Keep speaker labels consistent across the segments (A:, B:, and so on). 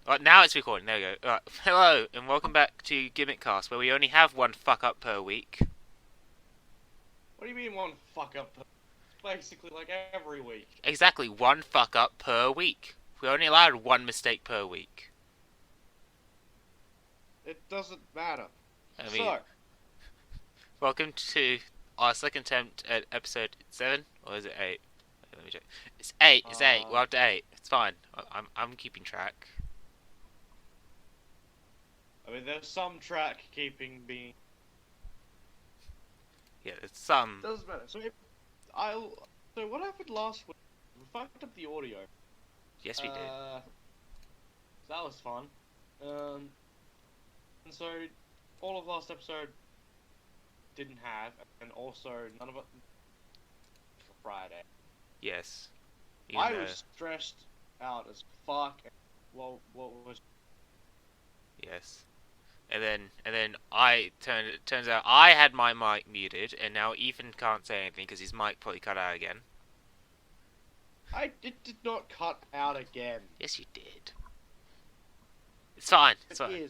A: Right, now it's recording. There we go. Right. Hello, and welcome back to Gimmickcast, where we only have one fuck up per week.
B: What do you mean one fuck up? Basically, like every week.
A: Exactly, one fuck up per week. We're only allowed one mistake per week.
B: It doesn't matter.
A: I mean, welcome to our second attempt at episode 7, or is it 8? Let me check. It's 8. It's 8. We're up to 8. It's fine. I'm keeping track.
B: I mean, there's some track keeping being.
A: Yeah, it's some.
B: Doesn't matter. So what happened last week? We fucked up the audio.
A: Yes, we did.
B: That was fun. And so all of last episode didn't have, and also none of it for Friday.
A: Yes.
B: I was stressed out as fuck. Well, what was?
A: Yes. And then it turns out I had my mic muted, and now Ethan can't say anything because his mic probably cut out again.
B: It did not cut out again.
A: Yes, you did. It's fine. It's fine.
B: Is.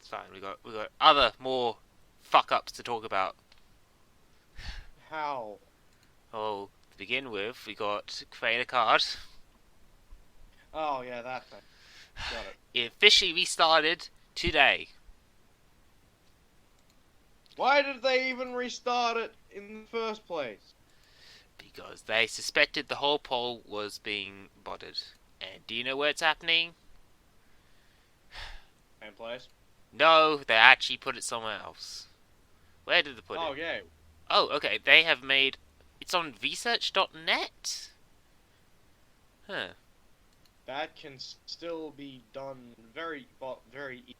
A: It's fine. We got other more fuck ups to talk about.
B: How?
A: Oh, to begin with, we got Creat-A-Card.
B: Oh yeah, that thing. Got it.
A: It officially restarted today.
B: Why did they even restart it in the first place?
A: Because they suspected the whole poll was being botted. And do you know where it's happening?
B: Same place?
A: No, they actually put it somewhere else. Where did they put it?
B: Oh, yeah.
A: Oh, okay. They have made... It's on research.net? Huh.
B: That can still be done very easy.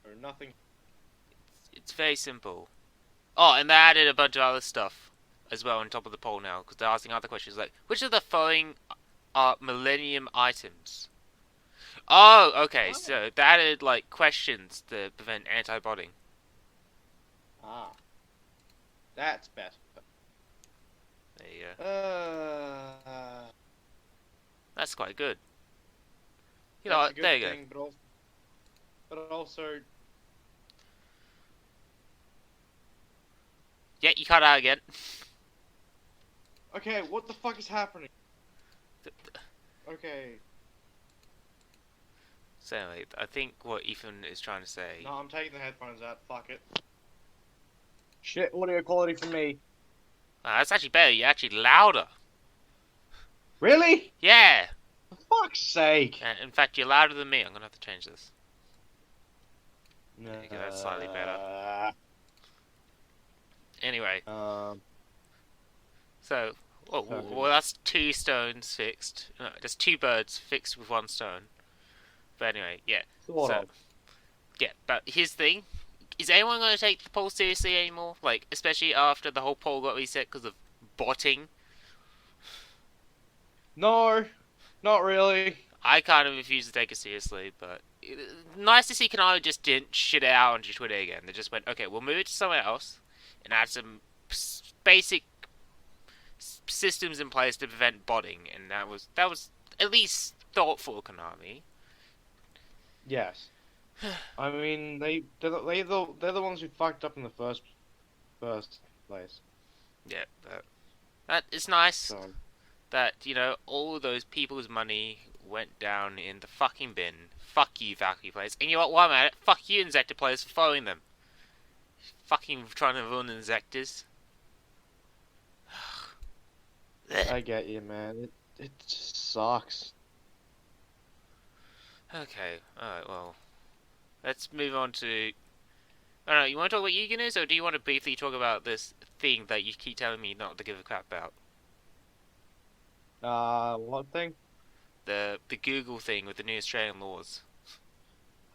B: Or nothing.
A: It's very simple. Oh, and they added a bunch of other stuff as well on top of the poll now, because they're asking other questions like, which of the following are millennium items? Oh, okay,
B: What?
A: so they added, like, questions to prevent anti-botting.
B: Ah. That's better.
A: There you go. That's quite good. You know what, there you go.
B: But also...
A: Yeah, you cut out again.
B: Okay, what the fuck is happening? Okay.
A: So anyway, I think what Ethan is trying to say...
B: No, I'm taking the headphones out. Fuck it. Shit, audio quality for me.
A: That's actually better. You're actually louder.
B: Really?
A: Yeah.
B: For fuck's sake.
A: In fact, you're louder than me. I'm going to have to change this. Okay, that's slightly better. Anyway. So, well, that's 2 stones fixed. No, there's 2 birds fixed with 1 stone. But anyway, yeah.
B: Sort of.
A: Yeah, but here's the thing. Is anyone going to take the poll seriously anymore? Like, especially after the whole poll got reset because of botting?
B: No, not really.
A: I kind of refuse to take it seriously, but nice to see Konami just didn't shit it out on Twitter again. They just went, okay, we'll move it to somewhere else and add some basic systems in place to prevent botting, and that was at least thoughtful, Konami.
B: Yes. I mean, they're the ones who fucked up in the first place.
A: Yeah, that is nice.
B: So.
A: That, you know, all those people's money went down in the fucking bin. Fuck you, Valkyrie players. And you know what, while I'm at it, fuck you, Inzector players, for following them. Fucking trying to ruin Inzectors.
B: I get you, man. It just sucks.
A: Okay, alright, well. Let's move on to... I don't know, you want to talk about Eugenis, or do you want to briefly talk about this thing that you keep telling me not to give a crap about?
B: What thing?
A: The Google thing with the new Australian laws.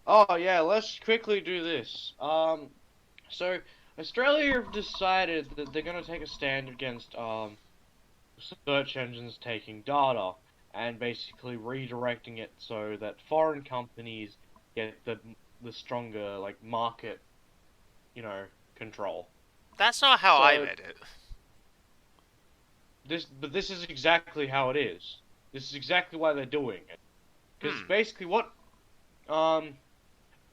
B: Oh, yeah, let's quickly do this. So, Australia have decided that they're gonna take a stand against, search engines taking data and basically redirecting it so that foreign companies get the stronger, like, market, you know, control.
A: That's not how I read it.
B: But this is exactly how it is. This is exactly why they're doing it. Because
A: Hmm.
B: basically what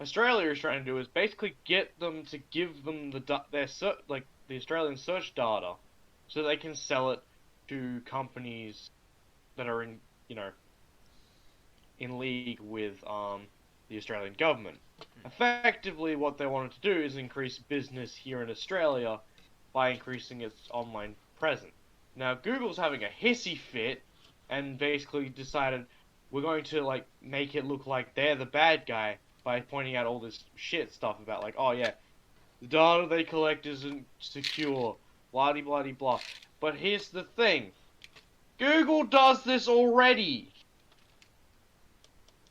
B: Australia is trying to do is basically get them to give them the Australian search data, so they can sell it to companies that are you know in league with the Australian government. Effectively, what they wanted to do is increase business here in Australia by increasing its online presence. Now, Google's having a hissy fit and basically decided we're going to like make it look like they're the bad guy by pointing out all this shit stuff about like, oh yeah, the data they collect isn't secure, blah blah blah. But here's the thing: Google does this already.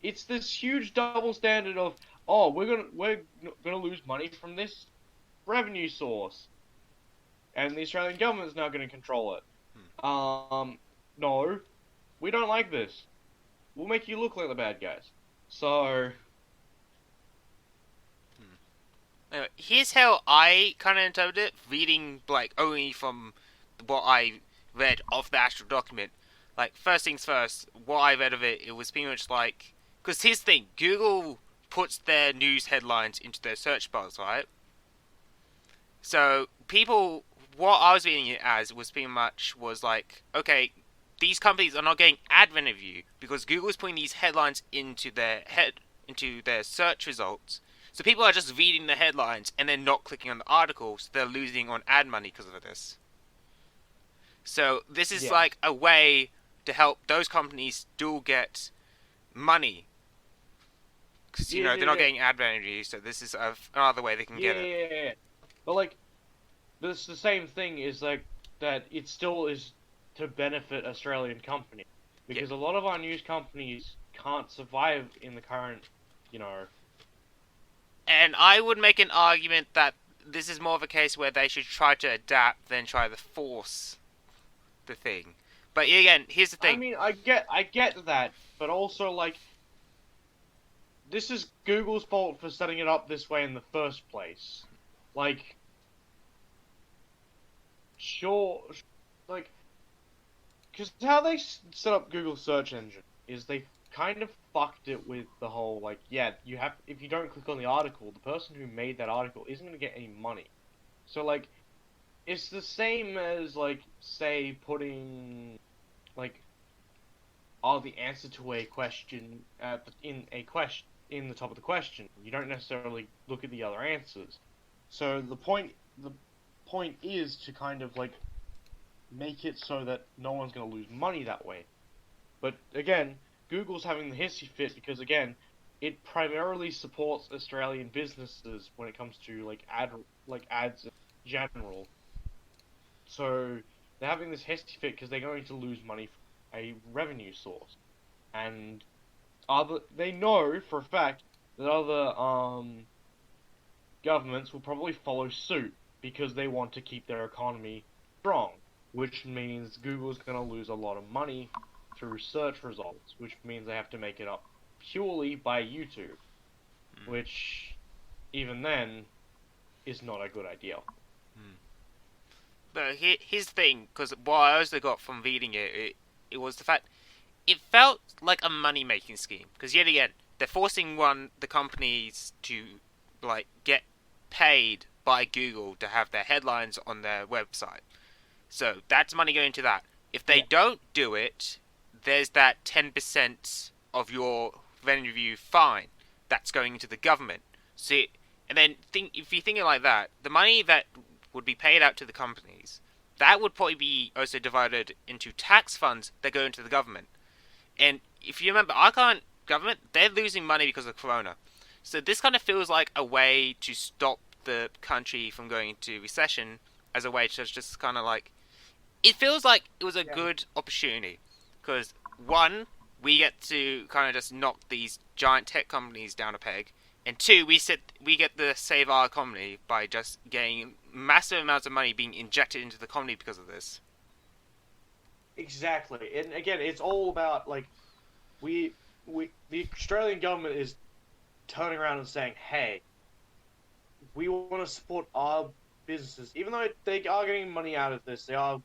B: It's this huge double standard of, oh, we're gonna lose money from this revenue source, and the Australian government is now gonna control it.
A: Hmm.
B: No, we don't like this. We'll make you look like the bad guys. So,
A: Hmm. Anyway, here's how I kind of interpret it, reading like only from what I read of the actual document. Like first things first, what I read of it, it was pretty much like because here's the thing: Google puts their news headlines into their search bars, right? So people, what I was reading it as was pretty much was like, okay, these companies are not getting ad revenue because Google is putting these headlines into their search results. So people are just reading the headlines and then not clicking on the articles. So they're losing on ad money because of this. So this is
B: yeah.
A: like a way to help those companies still get money because
B: Yeah,
A: they're not getting ad revenue. So this is another way they can
B: yeah,
A: get it.
B: yeah, yeah. But like, this the same thing is like that. It still is to benefit Australian companies
A: Yeah.
B: because a lot of our news companies can't survive in the current, you know.
A: And I would make an argument that this is more of a case where they should try to adapt than try to force the thing. But again, here's the
B: I
A: thing.
B: mean, I get that, but also like this is Google's fault for setting it up this way in the first place. Like, sure, like, because how they set up Google search engine is they kind of fucked it with the whole like, yeah, you have if you don't click on the article, the person who made that article isn't gonna get any money. So like, it's the same as like, say, putting like, oh, the answer to a question in the top of the question. You don't necessarily look at the other answers. So the point is to kind of like make it so that no one's going to lose money that way. But again, Google's having the hissy fit because again, it primarily supports Australian businesses when it comes to like ads in general. So they're having this hissy fit because they're going to lose money from a revenue source, and they know for a fact that other governments will probably follow suit because they want to keep their economy strong, which means Google's going to lose a lot of money through search results, which means they have to make it up purely by YouTube,
A: Hmm,
B: which even then is not a good idea.
A: hmm. But here's the thing, because what I also got from reading it was the fact it felt like a money making scheme. Because yet again, they're forcing the companies to like get paid by Google to have their headlines on their website. So that's money going to that. If they
B: Yeah.
A: don't do it, there's that 10% of your revenue fine that's going into the government. See, and then if you think it like that, the money that would be paid out to the companies, that would probably be also divided into tax funds that go into the government. And if you remember, our current government, they're losing money because of Corona. So this kind of feels like a way to stop the country from going into recession as a way to just kind of like it feels like it was a
B: Yeah.
A: good opportunity because one, we get to kind of just knock these giant tech companies down a peg, and two, we get to save our economy by just getting massive amounts of money being injected into the economy because of this.
B: Exactly. And again, it's all about like we the Australian government is turning around and saying, "Hey, we want to support our businesses, even though they are getting money out of this. They are,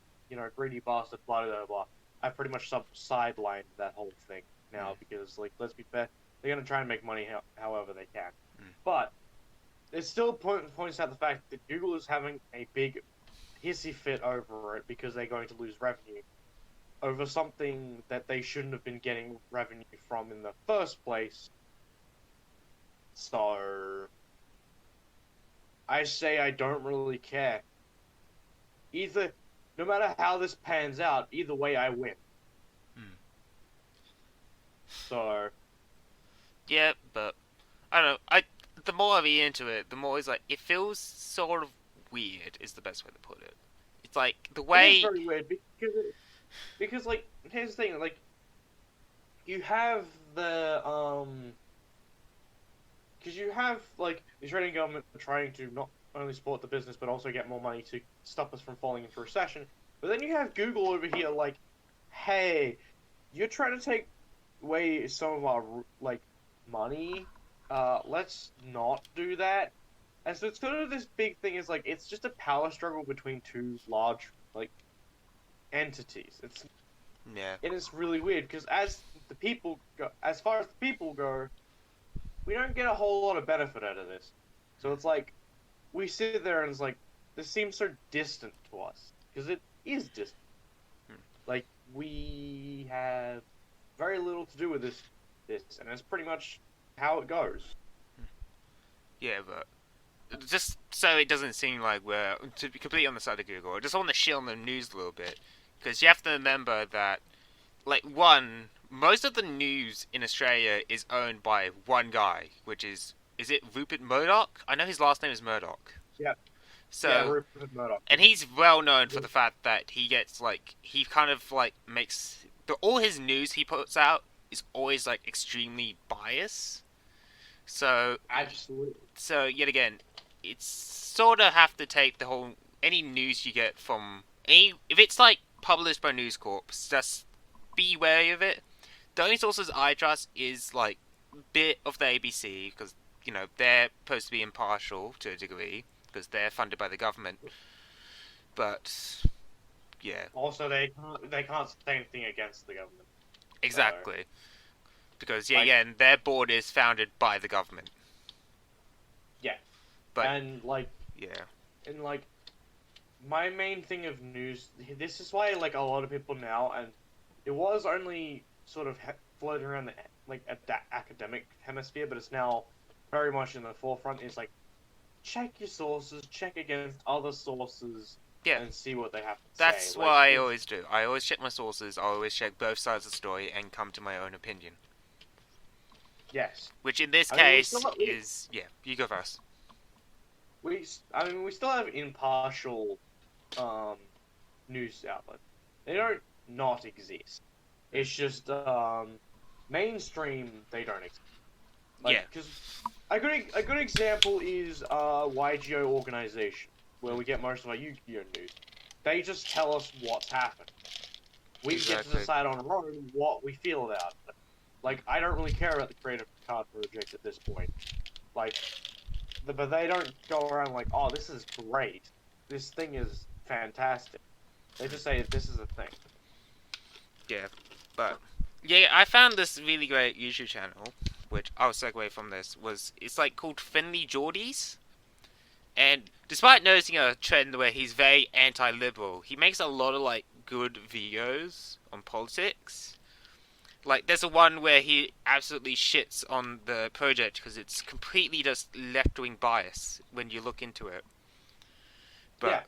B: greedy bastards, blah blah blah." I pretty much sidelined that whole thing. now because, like, let's be fair, they're gonna try and make money however they can.
A: Mm.
B: But it still points out the fact that Google is having a big hissy fit over it because they're going to lose revenue over something that they shouldn't have been getting revenue from in the first place. So I say I don't really care. Either, no matter how this pans out, either way I win. So
A: Yeah, but I don't know. The more I read into it, the more it's like it feels sort of weird. Is the best way to put it. It's like the
B: it
A: way.
B: is very weird because like, here's the thing, like, you have the because you have, like, the Australian government trying to not only support the business but also get more money to stop us from falling into recession. But then you have Google over here like, hey, you're trying to take away some of our, like, money. Let's not do that. And so it's sort of this big thing. Is like, it's just a power struggle between two large, like, entities.
A: Yeah.
B: It's really weird because as far as the people go, we don't get a whole lot of benefit out of this. So it's like, we sit there and it's like, this seems so distant to us because it is distant. Like, we have very little to do with this, and that's pretty much how it goes.
A: Yeah, but just so it doesn't seem like we're to be completely on the side of Google, I just want to shit on the news a little bit because you have to remember that, like, most of the news in Australia is owned by one guy, which is it Rupert Murdoch? I know his last name is Murdoch.
B: Yeah.
A: So,
B: yeah, Rupert Murdoch.
A: And he's well known for the fact that he gets, like, he kind of, like, makes all his news he puts out is always, like, extremely biased. So
B: Absolutely.
A: So yet again, it's sort of have to take the whole any news you get from any if it's like published by News Corp, just be wary of it. The only sources I trust is like a bit of the ABC because they're supposed to be impartial to a degree because they're funded by the government. But yeah.
B: Also, they can't say anything against the government.
A: Exactly. Because,
B: like,
A: again, their board is founded by the government.
B: Yeah.
A: But,
B: and, like...
A: Yeah.
B: And, like, my main thing of news... This is why, like, a lot of people now, and it was only sort of floating around the, like, academic hemisphere, but it's now very much in the forefront, is, like, check your sources, check against other sources,
A: yeah,
B: and see what they have to say.
A: That's what I always do. I always check my sources, I always check both sides of the story, and come to my own opinion.
B: Yes.
A: Which in this case is... Yeah, you go first.
B: We still have impartial news outlets. They don't not exist. It's just mainstream, they don't exist. Like,
A: yeah.
B: Because a good example is YGO Organization, where we get most of our Yu-Gi-Oh! News. They just tell us what's happened. We get to decide on our own what we feel about it. Like, I don't really care about the Creat-A-Card Project at this point. Like, but they don't go around like, oh, this is great. This thing is fantastic. They just say, this is a thing.
A: Yeah, but... Yeah, I found this really great YouTube channel, which I'll segue from this, it's like called Friendly Geordies. And despite noticing a trend where he's very anti-liberal, he makes a lot of, like, good videos on politics. Like, there's a one where he absolutely shits on the project because it's completely just left-wing bias when you look into it. But
B: yeah.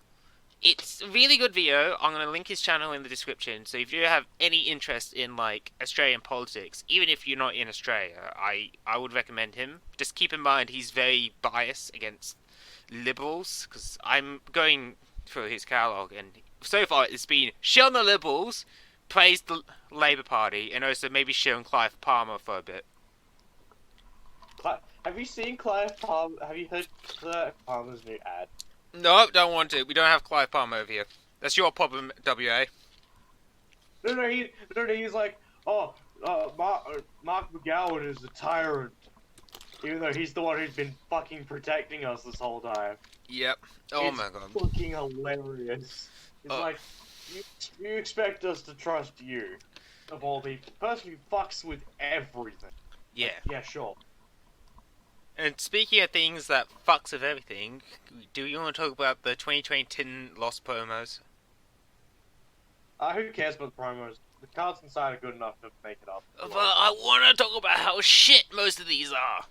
A: It's a really good video. I'm going to link his channel in the description. So if you have any interest in, like, Australian politics, even if you're not in Australia, I would recommend him. Just keep in mind he's very biased against liberals, because I'm going through his catalogue, and so far it's been shit on the liberals, praise the Labour Party, and also maybe shit on Clive Palmer for a bit.
B: Have you seen Clive Palmer? Have you heard Clive Palmer's new ad?
A: No, don't want to. We don't have Clive Palmer over here. That's your problem, WA.
B: No, he's like, Mark McGowan is the tyrant. Even though he's the one who's been fucking protecting us this whole time.
A: Yep. Oh my god.
B: It's fucking hilarious. It's like, you expect us to trust you. of all, the person who fucks with everything.
A: Yeah.
B: Like, yeah, sure.
A: And speaking of things that fucks with everything, do you want to talk about the 2020 Tin Lost promos?
B: Who cares about the promos? The cards inside are good enough to make it up.
A: But I want to talk about how shit most of these are.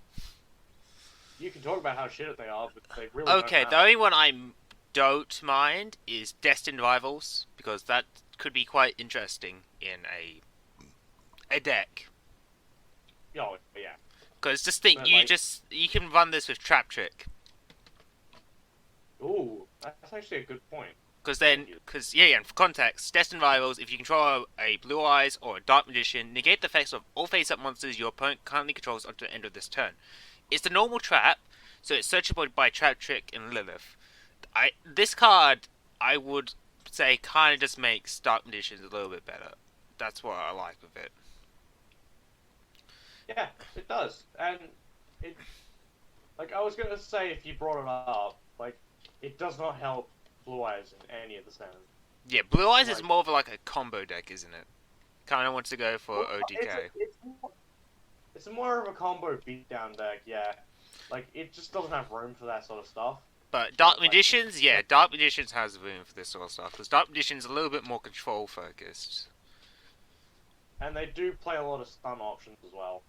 B: You can talk about how shit they are, but they really
A: Okay,
B: don't
A: the only one I don't mind is Destined Rivals, because that could be quite interesting in a deck.
B: Oh, yeah.
A: Because just think,
B: But,
A: you can run this with Trap Trick.
B: Ooh, that's actually a good point.
A: Because and for context, Destined Rivals, if you control a Blue Eyes or a Dark Magician, negate the effects of all face-up monsters your opponent currently controls until the end of this turn. It's the normal trap, so it's searchable by Trap Trick and Lilith. This card, I would say, kind of just makes Dark Magicians a little bit better. That's what I like with it.
B: Yeah, it does. And it, like, I was gonna say, if you brought it up, like, it does not help Blue Eyes in any of the standards.
A: Yeah, Blue Eyes is more of like a combo deck, isn't it? Kind of wants to go for
B: Well,
A: ODK.
B: It's more of a combo beatdown deck, yeah. Like, it just doesn't have room for that sort of stuff.
A: But Dark Magicians, yeah, Dark Magicians has room for this sort of stuff. Because Dark Magician's a little bit more control focused.
B: And they do play a lot of stun options as well.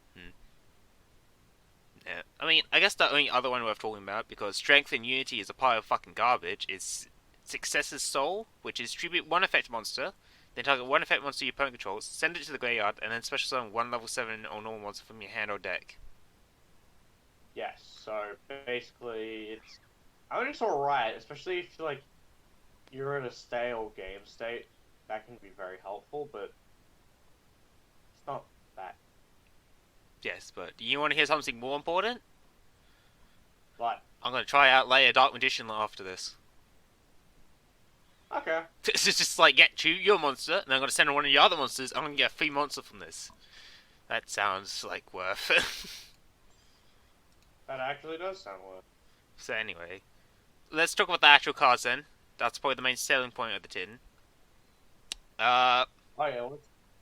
A: Yeah, I mean, I guess the only other one worth talking about, because Strength and Unity is a pile of fucking garbage, is Successor's Soul, which is tribute one effect monster, then target one effect monster your opponent controls, send it to the graveyard, and then special summon one level 7 or normal monster from your hand or deck.
B: Yes, so basically I mean, it's alright, especially if, like, you're in a stale game state. That can be very helpful, but it's not that.
A: Yes, but you want to hear something more important?
B: But,
A: I'm going to try out Layer Dark Magician after this.
B: okay.
A: It's just like, get your monster, and then I'm going to send one of your other monsters, I'm going to get a free monster from this. That sounds like worth it.
B: That actually does sound worth.
A: So anyway, let's talk about the actual cards then. That's probably the main selling point of the tin.
B: Oh yeah,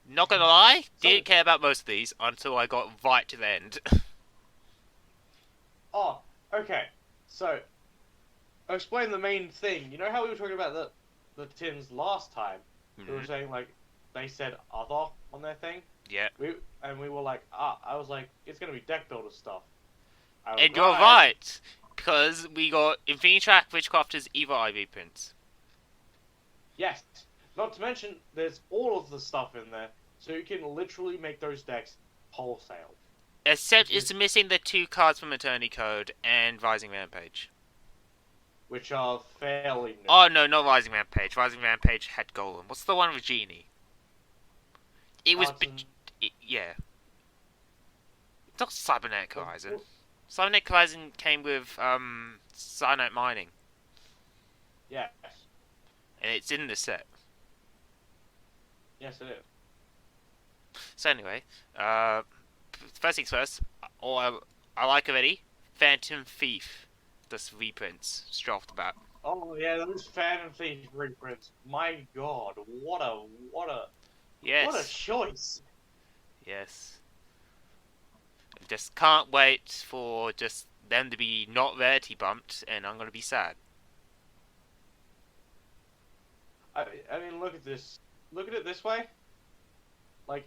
A: Not gonna lie, didn't care about most of these until I got right to the end.
B: Oh, okay. So, I'll explain the main thing. You know how we were talking about the tins last time? We were saying, like, they said other on their thing?
A: Yeah.
B: We were like, I was like, it's gonna be deck builder stuff.
A: And you're right, because we got Infinity Track, Witchcrafters, Evil IV prints.
B: Yes. Not to mention, there's all of the stuff in there, so you can literally make those decks wholesale.
A: Except it's missing the 2 cards from Eternity Code and Rising Rampage.
B: Which are fairly new.
A: Oh no, not Rising Rampage. Rising Rampage had Golem. What's the one with Genie? It was... yeah. It's not Cybernetic Horizon. Cybernetic Horizon came with Cyanide Mining.
B: Yes.
A: And it's in the set.
B: Yes, it is.
A: So anyway, first things first, all I like already, Phantom Thief. Just reprints, straight off the bat.
B: Oh yeah, those Phantom Thief reprints. My god, what a
A: Yes.
B: What a choice.
A: Yes. Just can't wait for just them to be not rarity bumped, and I'm gonna be sad.
B: I mean, look at this. Look at it this way. Like,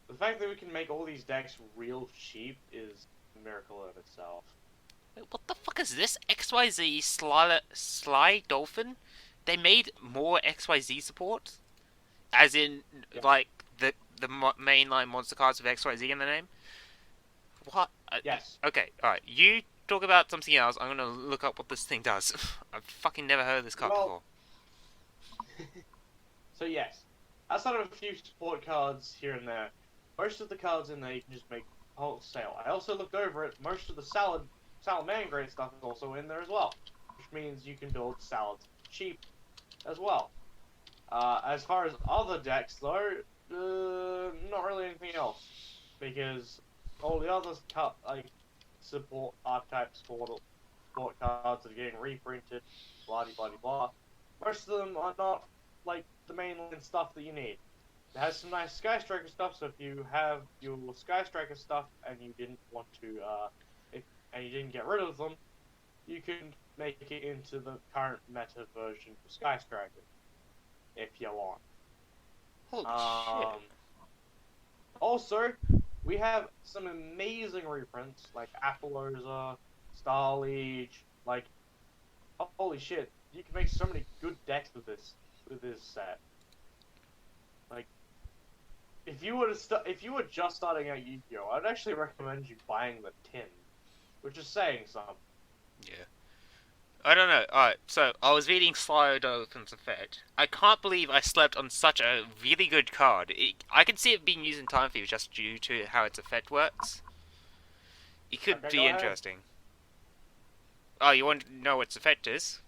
B: the fact that we can make all these decks real cheap is a miracle in itself.
A: Wait, what the fuck is this? XYZ Sly Dolphin? They made more XYZ support? As in,
B: Yeah.
A: like, the mainline monster cards with XYZ in the name? What?
B: Yes.
A: Okay, alright. You talk about something else. I'm gonna look up what this thing does. I've fucking never heard of this card before.
B: So yes, outside of a few support cards here and there, most of the cards in there you can just make wholesale. I also looked over it. Most of the Salamander grade stuff is also in there as well, which means you can build salads cheap as well. As far as other decks though, not really anything else, because all the others like support archetype support cards that are getting reprinted, blah blah blah blah. Most of them are not like the mainline stuff that you need. It has some nice Sky Striker stuff. So if you have your Sky Striker stuff and you didn't want to, and you didn't get rid of them, you can make it into the current meta version of Sky Striker if you want.
A: Holy shit.
B: Also, we have some amazing reprints like Appaloosa, Starliege. Like, holy shit, you can make so many good decks with this set. Like, if you were just starting out Yu-Gi-Oh, I'd actually recommend you buying the tin, which is saying something.
A: Yeah. I don't know. Alright, so I was reading Slyo Dolphin's Effect. I can't believe I slept on such a really good card. I can see it being used in Time Thief just due to how its effect works. It could
B: Okay,
A: be
B: go ahead.
A: interesting. Oh, you want to know what its effect is?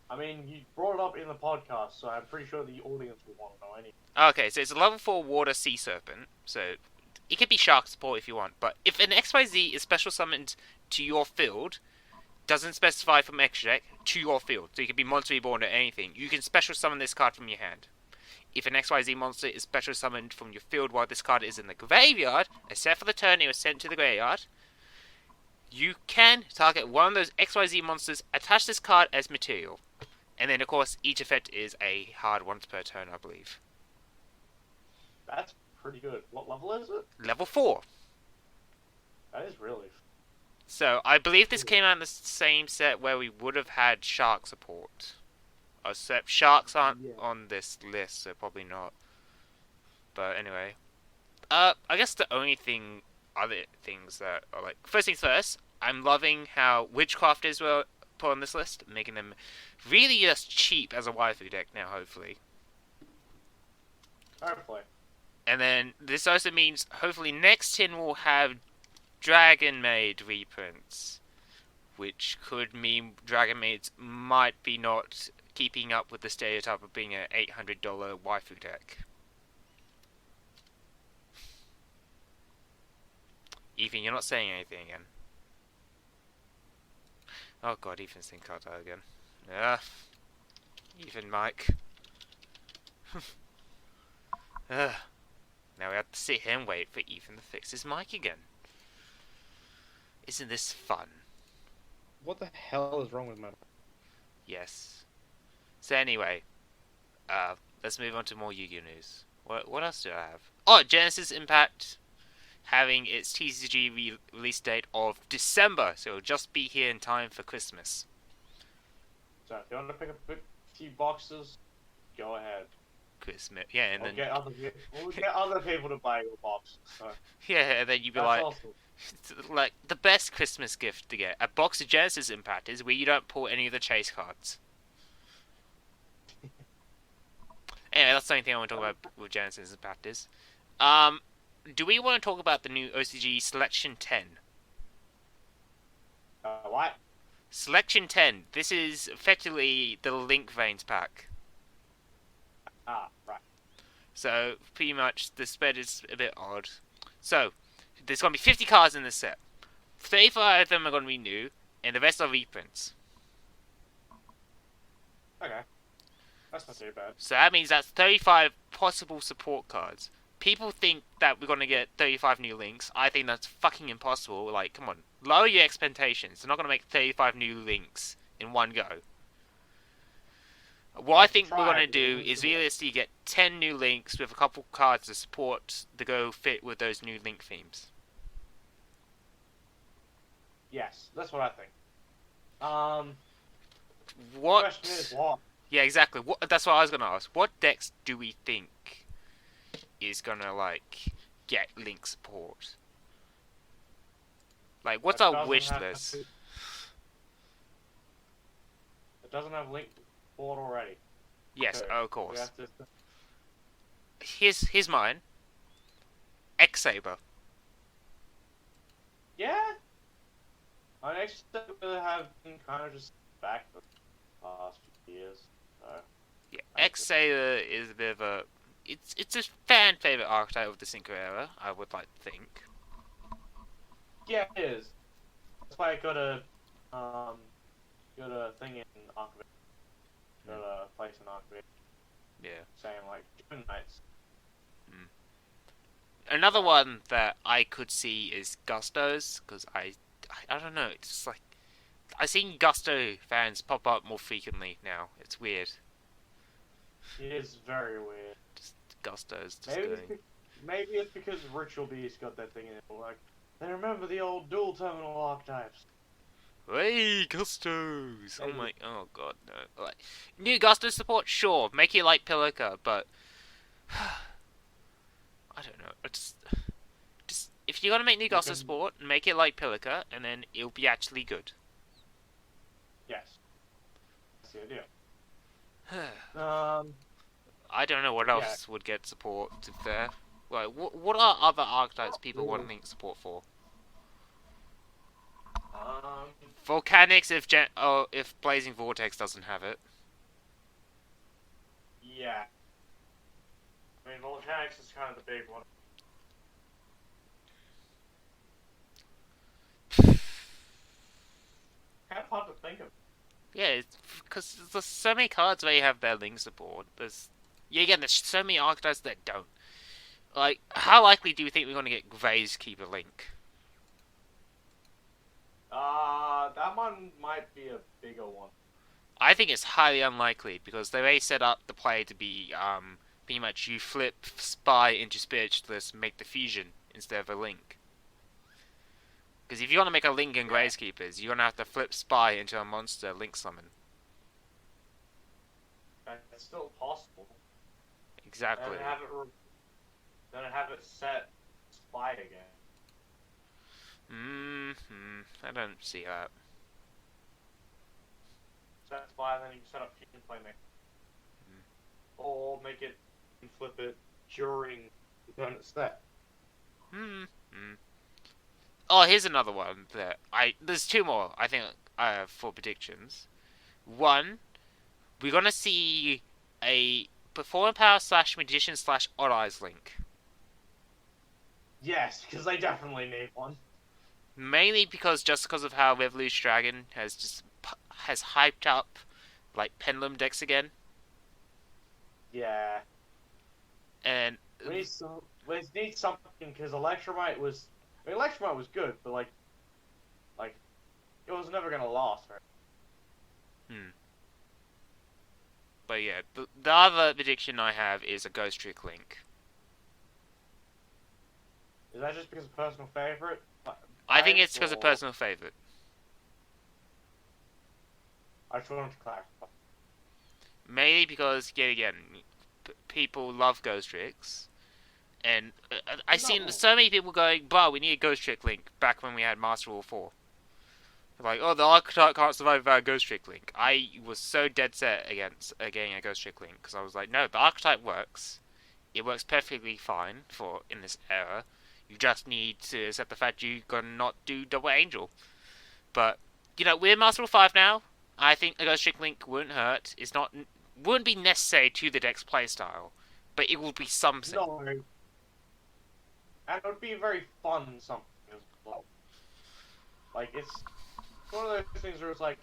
B: I mean, you brought it up in the podcast, so I'm pretty sure the audience will want to know anyway.
A: Okay, so it's a level 4 Water Sea Serpent, so it could be Shark support if you want, but if an XYZ is special summoned to your field, doesn't specify from extra deck, to your field, so it could be Monster Reborn or anything, you can special summon this card from your hand. If an XYZ monster is special summoned from your field while this card is in the graveyard, except for the turn it was sent to the graveyard, you can target one of those XYZ monsters, attach this card as material. And then, of course, each effect is a hard once per turn, I believe.
B: That's pretty good. What level is it?
A: Level 4.
B: That is really.
A: So, I believe this came out in the same set where we would have had Shark support. Except Sharks aren't on this list, so probably not. But anyway. I guess the only other things that are like... First things first, I'm loving how Witchcrafters were put on this list, making them really just cheap as a waifu deck now, hopefully.
B: Hopefully.
A: And then this also means hopefully next tin will have Dragon Maid reprints, which could mean Dragon Maids might be not keeping up with the stereotype of being an $800 waifu deck. Ethan, you're not saying anything again. Oh god, Ethan's think card out again. Yeah. Ethan, Mike. Now we have to sit here and wait for Ethan to fix his mic again. Isn't this fun?
B: What the hell is wrong with my...
A: Yes. So anyway, let's move on to more Yu-Gi-Oh news. What else do I have? Oh, Genesis Impact having its TCG release date of December, so it'll just be here in time for Christmas.
B: So if you want to pick up a few boxes, go ahead.
A: Christmas, yeah, and then
B: We'll get other people to buy your box. So.
A: yeah, and then you'd be
B: That's
A: like,
B: awesome.
A: like the best Christmas gift to get a box of Genesis Impact is where you don't pull any of the chase cards. Anyway, that's the only thing I want to talk about with Genesis Impact is. Do we want to talk about the new OCG Selection 10?
B: What?
A: Selection 10. This is effectively the Link Veins pack.
B: Ah, right.
A: So, pretty much, the spread is a bit odd. So, there's going to be 50 cards in this set. 35 of them are going to be new, and the rest are reprints.
B: Okay. That's not too bad.
A: So that means that's 35 possible support cards. People think that we're going to get 35 new links. I think that's fucking impossible. Like, come on. Lower your expectations. They're not going to make 35 new links in one go. What I think we're going to do is realistically get 10 new links with a couple cards to support the go fit with those new link themes.
B: Yes, that's what I think.
A: What?
B: Question is what?
A: Yeah, exactly. That's what I was going to ask. What decks do we think is going to, like, get link support? Like, what's our wish list?
B: It doesn't have link board already.
A: Yes,
B: So,
A: of course.
B: we have to...
A: Here's mine. X-Saber.
B: Yeah? My next step will have been kind of just back the past few years. So.
A: Yeah, X-Saber is a bit of a... It's a fan favorite archetype of the Synchro era, I would like to think.
B: Yeah, it is. That's why I got a thing in Archivist. Got a place in Archivist.
A: Yeah.
B: Saying like June nights.
A: Another one that I could see is Gustos, because I don't know. It's just like I've seen Gusto fans pop up more frequently now. It's weird.
C: It is very weird.
A: Just Gusto's just
C: Maybe
A: doing.
C: maybe it's because Ritual Beast got that thing in it. Like, they remember the old dual terminal archetypes.
A: Hey, Gustos! Oh
C: Maybe.
A: my, oh god, no. Like, new Gusto support, sure. Make it like Pilica, but I don't know. Just if you're gonna make new Gusto
C: Because
A: support, make it like Pilica, and then it'll be actually good.
C: yes, that's the idea.
A: I don't know what
C: Yeah.
A: else would get support there. Like, what are other archetypes people wanting support for?
C: Um,
A: Volcanics if Blazing Vortex doesn't have it.
C: yeah. I mean, Volcanics is kind of the big one. Kind of hard to think of.
A: Yeah, because there's so many cards where you have their link support. There's so many archetypes that don't. Like, how likely do you think we're going to get Gray's Keeper Link?
C: That one might be a bigger one.
A: I think it's highly unlikely because they may set up the play to be pretty much you flip Spy into Spiritualist, make the fusion instead of a Link. Because if you want to make a Link in Gray's Keepers, you're going to have to flip Spy into a monster Link summon.
C: It's still possible.
A: Exactly.
C: Then have it set Spy again.
A: I don't see that.
C: Set Spy, then you can set up Fusion Playmaker. Or make it and flip it during the turn it's set.
A: Oh, here's another one that there's two more I think for predictions. One, we're gonna see a Performing Power / Magician / Odd Eyes Link.
C: Yes, because they definitely need one.
A: Mainly because of how Revolution Dragon has hyped up like Pendulum decks again,
C: Yeah.
A: and
C: We need something because Electromite was good, but like it was never gonna last, right?
A: But yeah, the other prediction I have is a Ghost Trick Link.
C: Is that just because of personal favorite?
A: I think it's because of personal favorite.
C: I just wanted to clarify.
A: Mainly because, yet again, people love Ghost Tricks. And I've seen so many people going, "Bro, we need a Ghost Trick Link," back when we had Master Rule 4. Like, oh, the archetype can't survive without a Ghost Trick Link. I was so dead set against getting a Ghost Trick Link, because I was like, no, the archetype works. It works perfectly fine in this era. You just need to accept the fact you're gonna not do Double Angel. But, we're Master Rule 5 now. I think a Ghost Trick Link wouldn't hurt. Wouldn't be necessary to the deck's playstyle, but it would be something.
C: No. And it would be very fun something as well. Like, it's one of those things where it's like,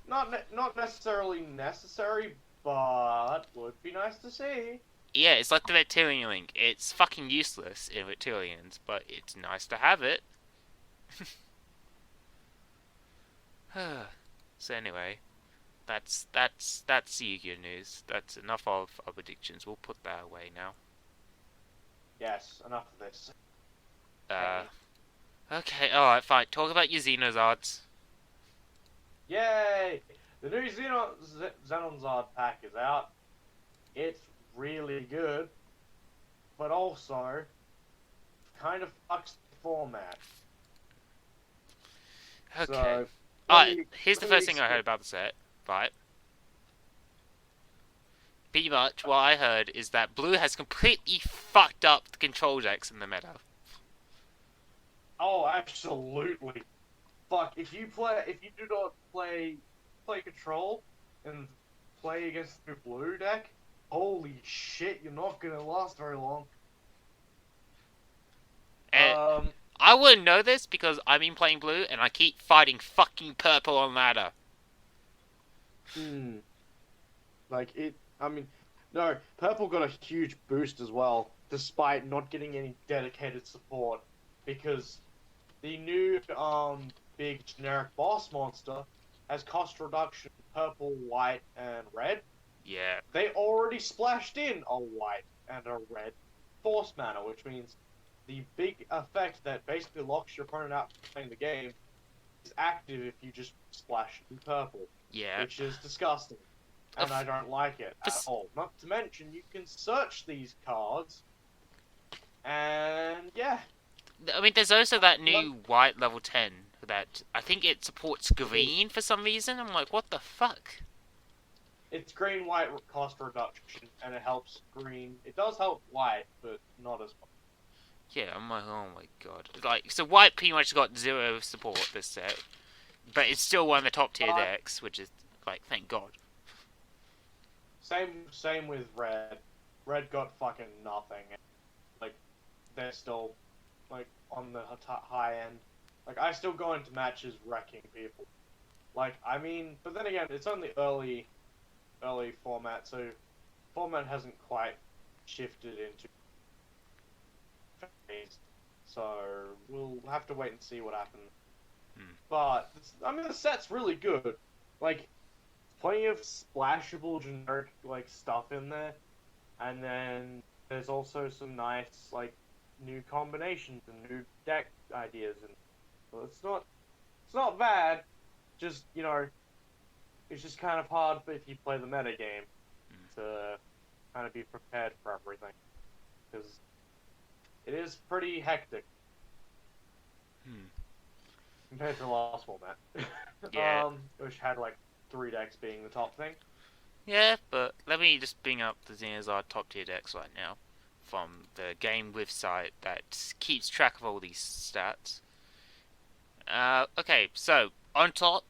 C: not necessarily necessary, but would be nice to see.
A: Yeah, it's like the Reptilian Link. It's fucking useless in Reptilians, but it's nice to have it. So anyway, that's Yu-Gi-Oh news. That's enough of our predictions. We'll put that away now.
C: Yes, enough of this.
A: Okay, alright, fine. Talk about your Zenonzards.
C: Yay! The new Zenonzard pack is out. It's really good, but also kind of fucks the format.
A: Okay.
C: So,
A: Alright, here's the first thing I heard about the set, right? Pretty much what I heard is that Blue has completely fucked up the control decks in the meta.
C: Oh, absolutely. Fuck, if you do not play control and play against the blue deck, holy shit, you're not gonna last very long.
A: And I wouldn't know this because I've been playing blue and I keep fighting fucking purple on ladder.
C: Like, no, purple got a huge boost as well. despite not getting any dedicated support, because the new big generic boss monster has cost reduction purple, white, and red.
A: Yeah.
C: They already splashed in a white and a red force mana, which means the big effect that basically locks your opponent out from playing the game is active if you just splash in purple,
A: Yeah.
C: which is disgusting. And I don't like it at all. Not to mention, you can search these cards, and yeah.
A: I mean, there's also that new white level 10 that I think it supports green for some reason. I'm like, what the fuck?
C: It's green-white cost reduction, and it helps green. It does help white, but not as much.
A: Yeah, I'm like, oh my god. Like, so white pretty much got 0 support this set, but it's still one of the top tier decks, which is, like, thank god.
C: Same with red. Red got fucking nothing. Like, they're still, like, on the high end. Like, I still go into matches wrecking people. Like, I mean, but then again, it's only early format, so format hasn't quite shifted into phase. So we'll have to wait and see what happens. But I mean, the set's really good. Like, plenty of splashable generic like stuff in there, and then there's also some nice like new combinations and new deck ideas, and so it's not bad. Just, you know, it's just kind of hard if you play the meta game to kind of be prepared for everything, because it is pretty hectic compared to the last format.
A: Yeah.
C: Which had like 3 decks being the top thing.
A: Yeah, but let me just bring up the Zenonzard top tier decks right now from the Game With site that keeps track of all these stats. Okay, so on top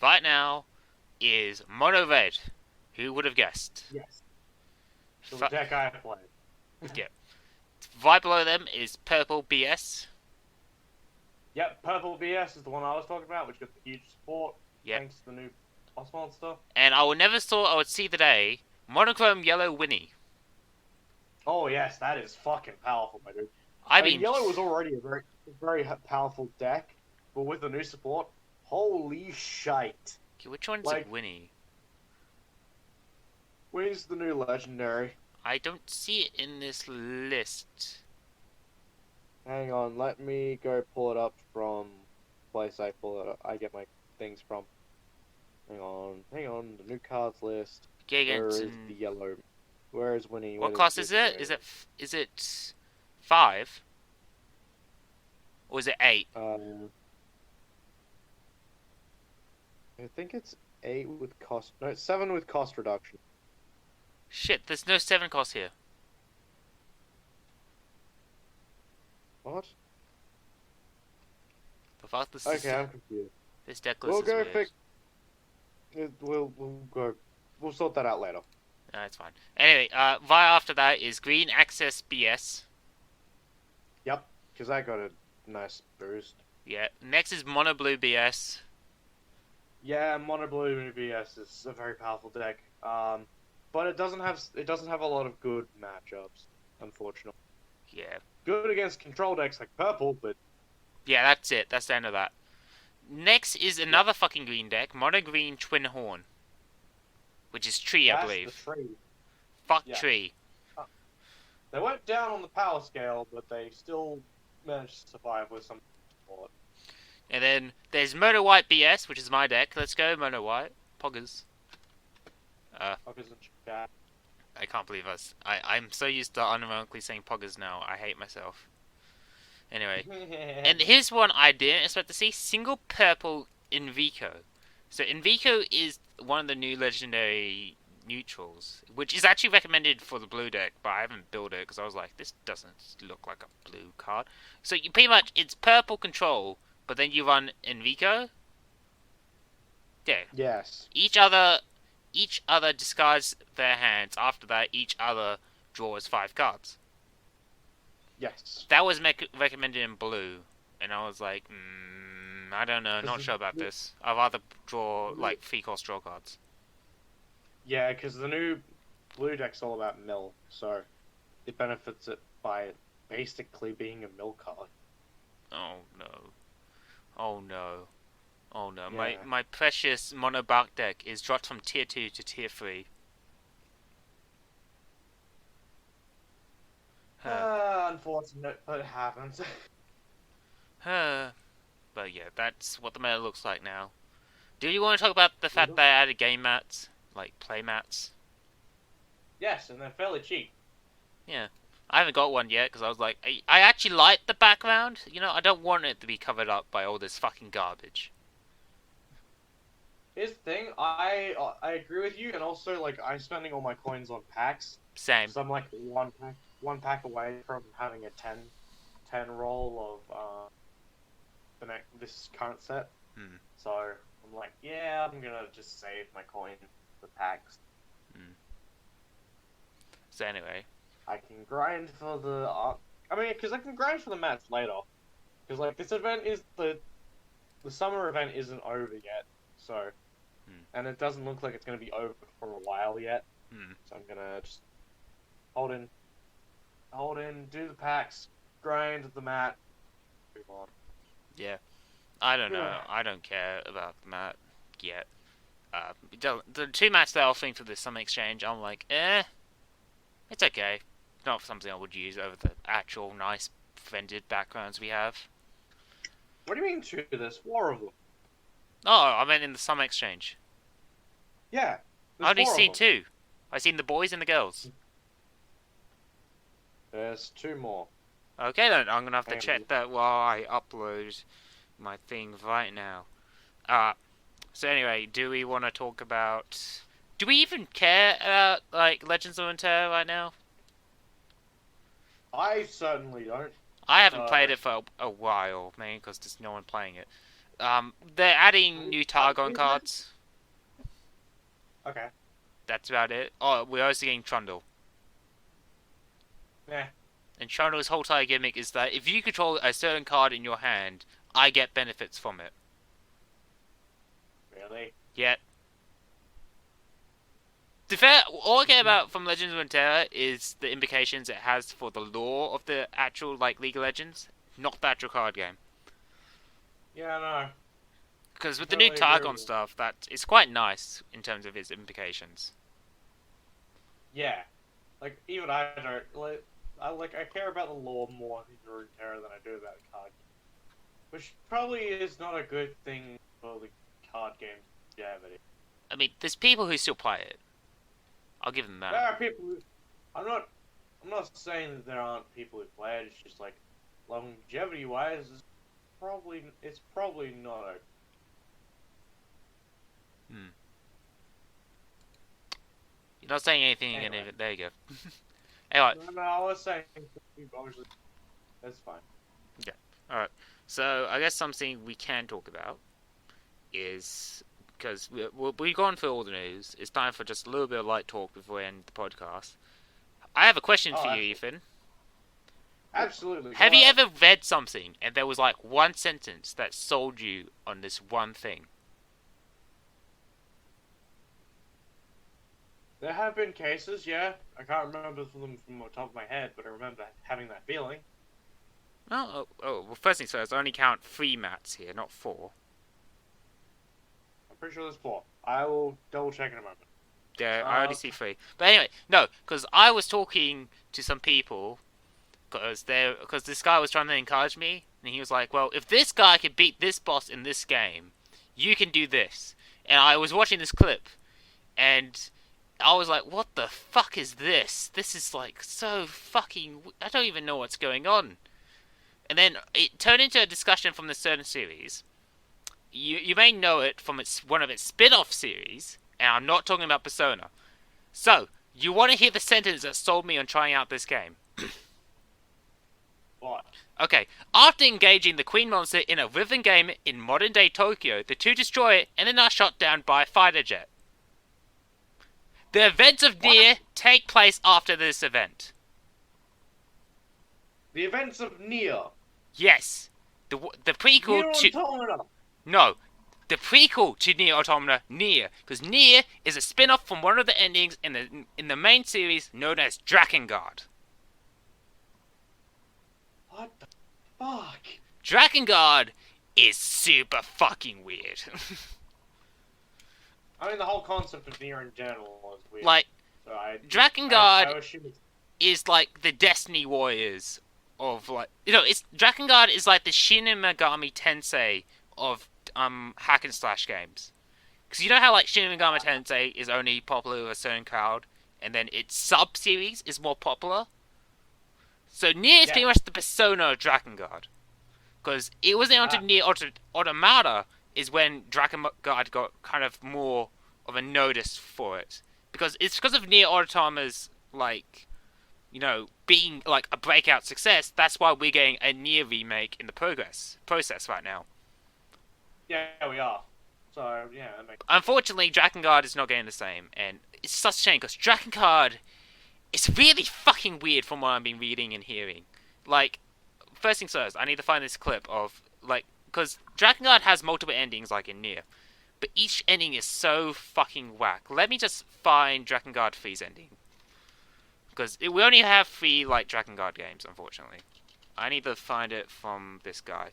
A: right now is Mono Red. Who would have guessed?
C: Yes. The deck I played.
A: Yeah. Right below them is Purple BS.
C: Yep, Purple BS is the one I was talking about, which got the huge support
A: Yep.
C: thanks to the new boss monster.
A: And I would never thought I would see the day Monochrome Yellow Winnie.
C: Oh yes, that is fucking powerful, my dude.
A: I mean,
C: Yellow was already a very powerful deck, but with the new support, holy shite.
A: which one's
C: like,
A: Winnie?
C: Where's the new legendary?
A: I don't see it in this list.
C: Hang on, let me go pull it up from place I pull it up. I get my things from. Hang on, the new cards list. Where is the yellow? Where is Winnie?
A: What class is it? Is it 5? Or is it 8?
C: I think it's 8 with cost. No, it's 7 with cost reduction.
A: Shit, there's no 7 cost here.
C: What?
A: The fact this
C: Okay, I'm confused.
A: this deck list
C: We'll
A: is
C: go
A: weird.
C: fix. We'll go. We'll sort that out later.
A: No, it's fine. Anyway, right after that is Green Access BS.
C: Yep, because I got a nice boost.
A: Yeah. Next is Mono Blue BS.
C: Yeah, Mono Blue BS is a very powerful deck. But it doesn't have a lot of good matchups, unfortunately.
A: Yeah.
C: Good against control decks like purple, but
A: Yeah, that's it. That's the end of that. Next is another fucking green deck, Mono Green Twin Horn. Which is Tree, I
C: that's
A: believe.
C: the tree.
A: Fuck
C: Yeah.
A: Tree.
C: They went down on the power scale, but they still managed to survive with some support.
A: And then there's Mono White BS, which is my deck. Let's go, Mono White. Poggers.
C: Fuckers in chat.
A: I can't believe us. I'm so used to unironically saying Poggers now. I hate myself. Anyway. And here's one I didn't expect to see. Single Purple Invico. So Invico is one of the new legendary neutrals, which is actually recommended for the blue deck, but I haven't built it because I was like, this doesn't look like a blue card. So you pretty much, it's purple control, but then you run Invico. Yeah.
C: Yes.
A: Each other discards their hands. After that, each other draws 5 cards.
C: Yes.
A: That was recommended in blue, and I was like, I don't know, not sure about this. I'd rather draw, like, 3-cost draw cards.
C: Yeah, because the new blue deck's all about mill, so it benefits it by basically being a mill card.
A: Oh no. Oh no. Oh no.
C: Yeah.
A: My precious monobark deck is dropped from tier 2 to tier 3.
C: Unfortunate, but it happens.
A: But yeah, that's what the meta looks like now. Do you want to talk about the fact they added game mats? Like play mats?
C: Yes, and they're fairly cheap.
A: Yeah. I haven't got one yet because I was like, I actually like the background. You know, I don't want it to be covered up by all this fucking garbage.
C: Here's the thing, I agree with you, and also like I'm spending all my coins on packs.
A: Same.
C: So I'm like one pack away from having a 10 roll of this current set. So I'm like, yeah, I'm gonna just save my coin for packs.
A: So anyway,
C: I can grind for the because I can grind for the mats later. Because like this event is the summer event isn't over yet, so and it doesn't look like it's gonna be over for a while yet. So I'm gonna just hold in, do the packs, grind the mat, move on.
A: yeah. I don't know. I don't care about the mat yet. The 2 mats they're offering for the summer exchange, I'm like, it's okay. Not something I would use over the actual nice vended backgrounds we have.
C: What do you mean 2? There's 4 of them.
A: Oh, I meant in the summer exchange.
C: Yeah.
A: I only seen
C: two.
A: 2. I seen the boys and the girls.
C: There's 2 more.
A: Okay then, I'm gonna have to check that while I upload my thing right now. So anyway, do we want to talk about... Do we even care about, like, Legends of Runeterra right now?
C: I certainly don't.
A: I haven't played it for a while, mainly because there's no one playing it. They're adding new Targon cards.
C: Okay.
A: That's about it. Oh, we're also getting Trundle.
C: Yeah.
A: And Trundle's whole entire gimmick is that if you control a certain card in your hand, I get benefits from it.
C: Really?
A: Yet. To be fair, all I care about from Legends of Runeterra is the implications it has for the lore of the actual, like, League of Legends, not the actual card game.
C: Yeah, no.
A: Because with the new Targon stuff, that it's quite nice in terms of its implications.
C: Yeah. Like, even I don't, I care about the lore more in Runeterra than I do about the card game. Which probably is not a good thing for the card game longevity.
A: I mean, there's people who still play it. I'll give them that.
C: There are people who... I'm not saying that there aren't people who play it, it's just like, longevity-wise, it's probably not a...
A: You're not saying anything
C: Anyway.
A: again, there you go. Anyway.
C: No, I was saying, obviously, that's fine.
A: Yeah, alright. So, I guess something we can talk about is... Because we've gone through all the news, it's time for just a little bit of light talk before we end the podcast. I have a question for you, Ethan.
C: Absolutely.
A: Have you ever read something and there was like one sentence that sold you on this one thing?
C: There have been cases, yeah. I can't remember them from the top of my head, but I remember having that feeling.
A: Well, first things first, I only count 3 mats here, not 4.
C: I'm pretty sure there's 4. I will double check in a moment.
A: Yeah, I only see 3. But anyway, no, because I was talking to some people, because this guy was trying to encourage me, and he was like, well, if this guy can beat this boss in this game, you can do this. And I was watching this clip, and I was like, what the fuck is this? This is like so fucking... I don't even know what's going on. And then it turned into a discussion from the certain series. You may know it from one of its spin-off series, and I'm not talking about Persona. So, you want to hear the sentence that sold me on trying out this game?
C: What?
A: Okay, after engaging the Queen Monster in a rhythm game in modern-day Tokyo, the two destroy it and then are shot down by a fighter jet. The events of Nier take place after this event.
C: The events of Nier.
A: Yes. The prequel
C: Nier
A: to...
C: Automata.
A: No. The prequel to Nier Automata, Nier. Because Nier is a spin-off from one of the endings in the main series known as Drakengard.
C: What the fuck?
A: Drakengard is super fucking weird.
C: I mean, the whole concept of Nier in general is weird.
A: Like,
C: so I
A: Drakengard
C: assume it's...
A: is like the Destiny Warriors of like, it's Drakengard is like the Shin Megami Tensei of hack and slash games. Because you know how like Shin Megami Tensei is only popular with a certain crowd, and then its sub series is more popular. So Nier is pretty much the persona of Drakengard. Because it wasn't until Nier Automata is when Drakengard got kind of more of a notice for it. Because it's because of Nier Automata's, like, being, like, a breakout success, that's why we're getting a Nier remake in the process right now.
C: Yeah, we are. So, yeah, that makes...
A: Unfortunately, Drakengard is not getting the same, and it's such a shame, because Drakengard is really fucking weird from what I've been reading and hearing. Like, first things first, I need to find this clip of, like, because Drakengard has multiple endings, like in Nier, but each ending is so fucking whack. Let me just find Drakengard 3's ending. Because we only have 3, like, Drakengard games, unfortunately. I need to find it from this guy.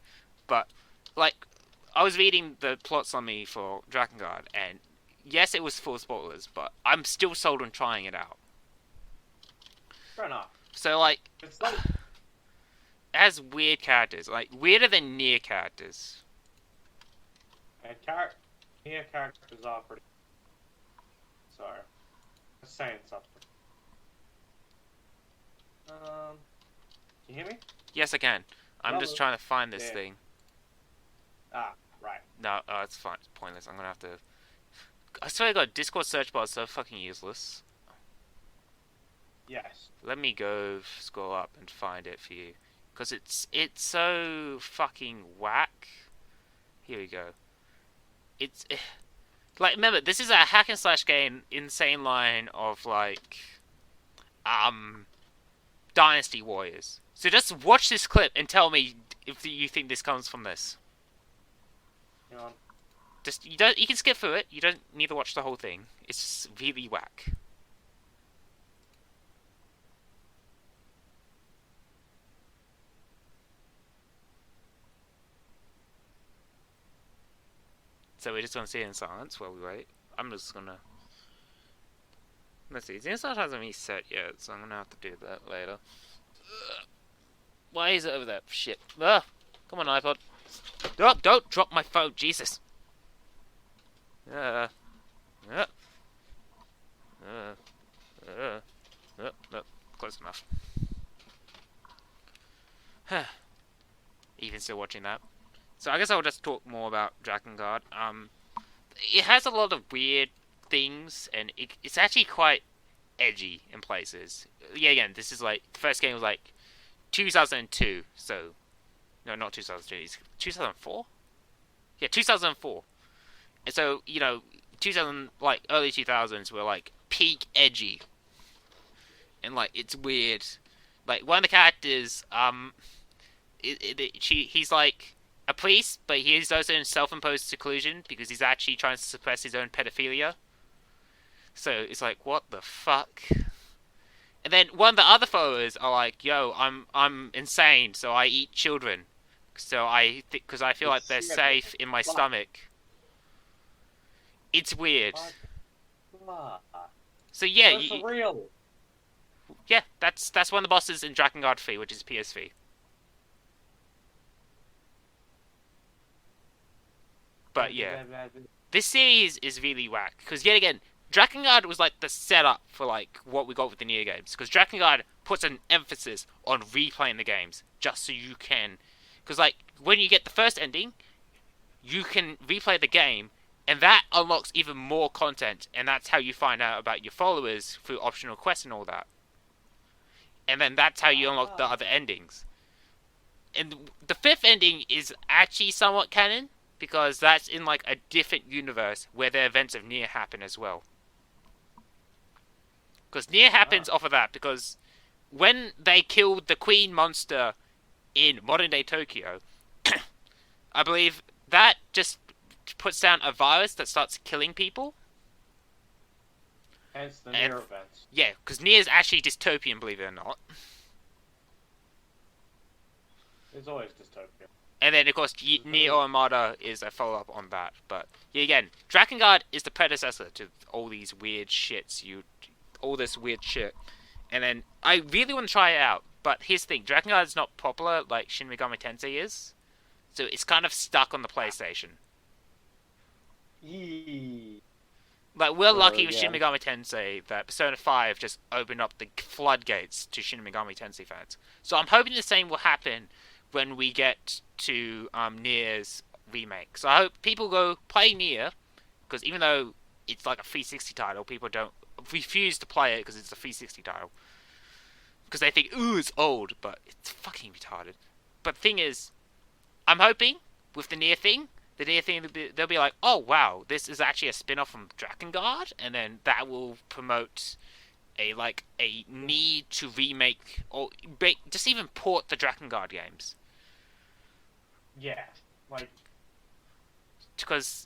A: But, like, I was reading the plot summary for Drakengard, and yes, it was full of spoilers, but I'm still sold on trying it out.
C: Fair enough.
A: So, like,
C: It's like...
A: it has weird characters, like, weirder than Nier characters.
C: And Nier characters are pretty... Sorry. I'm saying something. Can you hear me?
A: Yes, I can. I'm just trying to find this
C: Yeah.
A: thing.
C: Ah, right.
A: No, it's fine. It's pointless. I'm gonna have to... I swear to God, Discord search bar is so fucking useless.
C: Yes.
A: Let me go scroll up and find it for you. Because it's so fucking whack. Here we go. It's... like, remember, this is a hack and slash game insane line of, like... Dynasty Warriors. So just watch this clip and tell me if you think this comes from this.
C: Hang on.
A: Just you can skip through it. You don't need to watch the whole thing. It's just really whack. So we're just gonna sit in silence while we wait. I'm just gonna... Let's see. Zenonzard hasn't reset yet, so I'm gonna have to do that later. Ugh. Why is it over there? Shit. Ugh. Come on, iPod. Oh, don't drop my phone, Jesus. No, close enough. Even still watching that. So I guess I'll just talk more about Drakengard. It has a lot of weird things, and it's actually quite edgy in places. Yeah, again, this is like, the first game was like 2002, so... No, not 2002, it's 2004? Yeah, 2004. And so, 2000, like, early 2000s were, like, peak edgy. And, like, it's weird. Like, one of the characters, he's, like, a priest, but he's also in self-imposed seclusion because he's actually trying to suppress his own pedophilia. So, it's like, what the fuck? And then one of the other followers are like, yo, I'm insane, so I eat children. So because I feel like they're safe in my stomach. It's weird. So yeah,
C: That's real.
A: Yeah, that's one of the bosses in Drakengard 3, which is PSV. But yeah, this series is really whack because yet again, Drakengard was like the setup for like what we got with the Nier games. Because Drakengard puts an emphasis on replaying the games just so you can. Because, like, when you get the first ending, you can replay the game, and that unlocks even more content, and that's how you find out about your followers through optional quests and all that. And then that's how you unlock the other endings. And the 5th ending is actually somewhat canon, because that's in, like, a different universe where the events of Nier happen as well. Because Nier happens off of that, because when they killed the Queen monster in modern-day Tokyo, I believe that just puts down a virus that starts killing people.
C: Hence the Nier events.
A: Yeah, because Nier is actually dystopian, believe it or not.
C: It's always dystopian.
A: And then, of course, Nier Automata is a follow-up on that. But, yeah, again, Drakengard is the predecessor to all these weird shits. All this weird shit. And then, I really want to try it out. But here's the thing, Drakengard is not popular like Shin Megami Tensei is. So it's kind of stuck on the PlayStation.
C: Yee.
A: Like, we're lucky with
B: yeah.
A: Shin Megami Tensei that Persona 5 just opened up the floodgates to Shin Megami Tensei fans. So I'm hoping the same will happen when we get to Nier's remake. So I hope people go play Nier, because even though it's like a 360 title, people don't refuse to play it because it's a 360 title. Because they think, ooh, it's old, but it's fucking retarded. But the thing is, I'm hoping with the Nier thing, they'll be like, oh wow, this is actually a spin-off from Drakengard, and then that will promote a need to remake or just even port the Drakengard games.
C: Yeah, like
A: Because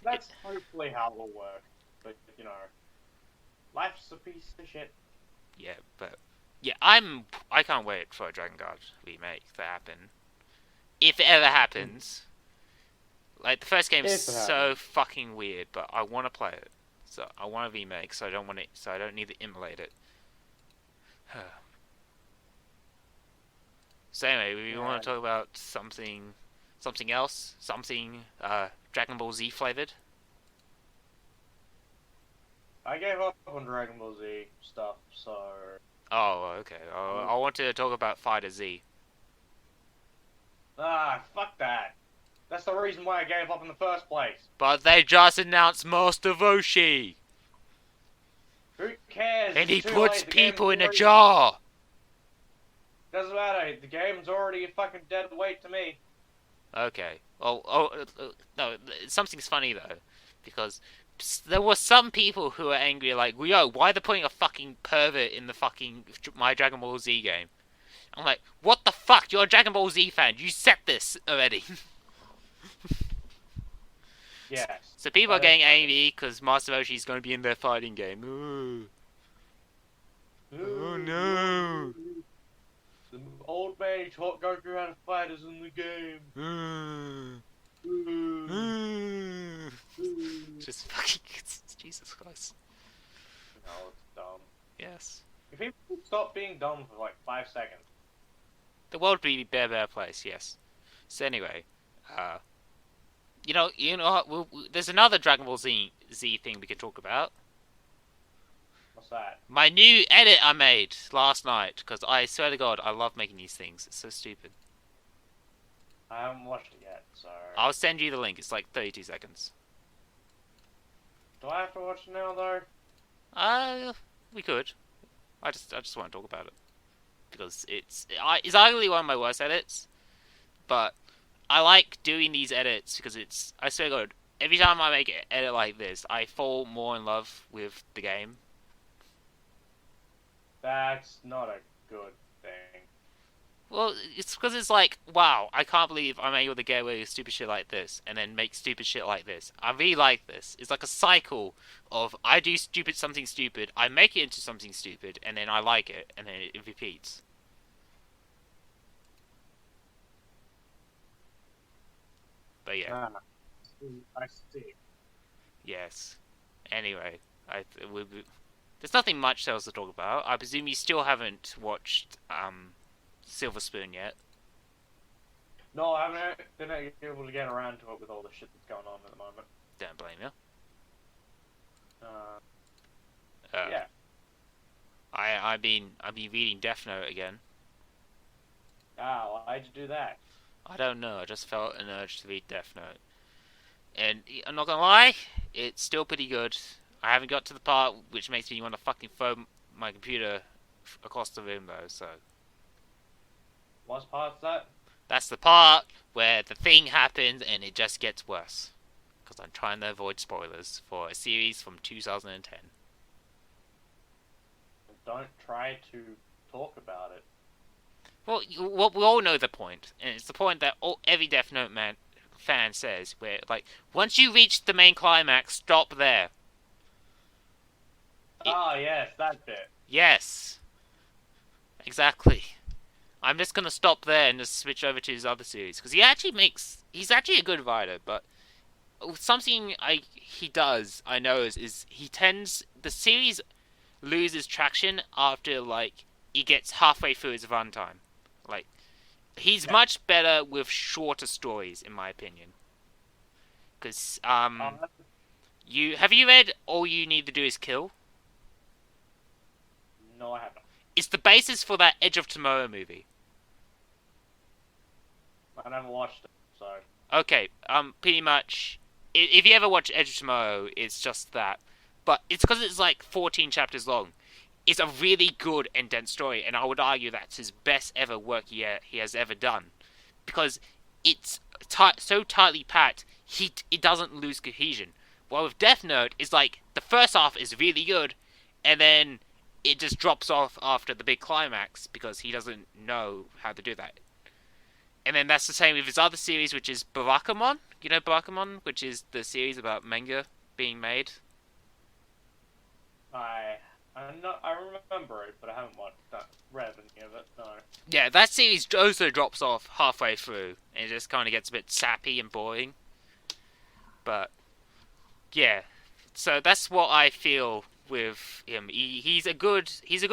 C: that's hopefully how it will work. But you know, life's a piece of shit.
A: yeah, but yeah, I can't wait for a Drakengard remake to happen. If it ever happens. Like, the first game is so fucking weird, but I want to play it. So I want a remake, so I don't need to emulate it. So anyway, we want to talk about something else? Something Dragon Ball Z flavored?
C: I gave up on Dragon Ball Z stuff, so
A: Oh, okay. I want to talk about Fighter Z.
C: fuck that. That's the reason why I gave up in the first place.
A: But they just announced Master Roshi!
C: Who cares?
A: And he
C: It's too
A: puts
C: late. The
A: people in
C: game's
A: a
C: already-
A: jar!
C: Doesn't matter. The game's already a fucking dead weight to me.
A: Okay. No, something's funny though. Because there were some people who were angry, like, yo, why are they putting a fucking pervert in the fucking My Dragon Ball Z game? I'm like, what the fuck? You're a Dragon Ball Z fan. You said this already.
C: Yes.
A: So people are getting angry because Master Roshi's going to be in their fighting game. Ooh. Oh no.
C: The old man who taught Goku how to fight is in the game.
A: Just fucking Jesus Christ.
C: No, it's dumb.
A: Yes.
C: If people would stop being dumb for like 5 seconds.
A: The world would be a better place, yes. So anyway, you know what? There's another Dragon Ball Z thing we could talk about.
C: What's that?
A: My new edit I made last night, because I swear to God, I love making these things. It's so stupid.
C: I haven't watched it yet, so.
A: I'll send you the link. It's like 32 seconds.
C: Do I have to watch it now though?
A: We could. I just want to talk about it because it's arguably one of my worst edits, but I like doing these edits because I swear to God, every time I make an edit like this, I fall more in love with the game.
C: That's not a good thing.
A: Well, it's because it's like, wow, I can't believe I'm able to get away with stupid shit like this, and then make stupid shit like this. I really like this. It's like a cycle of, I do something stupid, I make it into something stupid, and then I like it, and then it repeats. But yeah.
C: I see.
A: Yes. Anyway, there's nothing much else to talk about. I presume you still haven't watched, Silver Spoon yet.
C: No, I haven't been able to get around to it with all the shit that's going on at the moment.
A: Don't blame you.
C: Yeah.
A: I've been reading Death Note again.
C: Why'd you do that?
A: I don't know. I just felt an urge to read Death Note, and I'm not gonna lie, it's still pretty good. I haven't got to the part which makes me want to fucking throw my computer across the room though. So
C: What part's that?
A: that's the part where the thing happens and it just gets worse. Because I'm trying to avoid spoilers for a series from 2010.
C: Don't try to talk about it.
A: Well, we all know the point, and it's the point that every Death Note fan says, where, like, once you reach the main climax, stop there.
C: Yes, that bit.
A: Yes. Exactly. I'm just gonna stop there and just switch over to his other series because he's actually a good writer, but something he does I know is he tends the series loses traction after like he gets halfway through his runtime. Like he's
C: Yeah.
A: much better with shorter stories, in my opinion. Because
C: Um,
A: you read All You Need to Do Is Kill?
C: no, I haven't.
A: It's the basis for that Edge of Tomorrow movie.
C: I never watched it, so.
A: Okay, pretty much. If you ever watch Edge of Tomorrow, it's just that. But it's because it's like 14 chapters long. It's a really good and dense story, and I would argue that's his best ever work he has ever done. Because it's so tightly packed, it doesn't lose cohesion. While with Death Note, it's like the first half is really good, and then it just drops off after the big climax because he doesn't know how to do that. And then that's the same with his other series, which is Barakamon. You know Barakamon, which is the series about manga being made.
C: I remember it, but I haven't read any of it. No.
A: Yeah, that series also drops off halfway through, and it just kind of gets a bit sappy and boring. But yeah, so that's what I feel with him. He's a good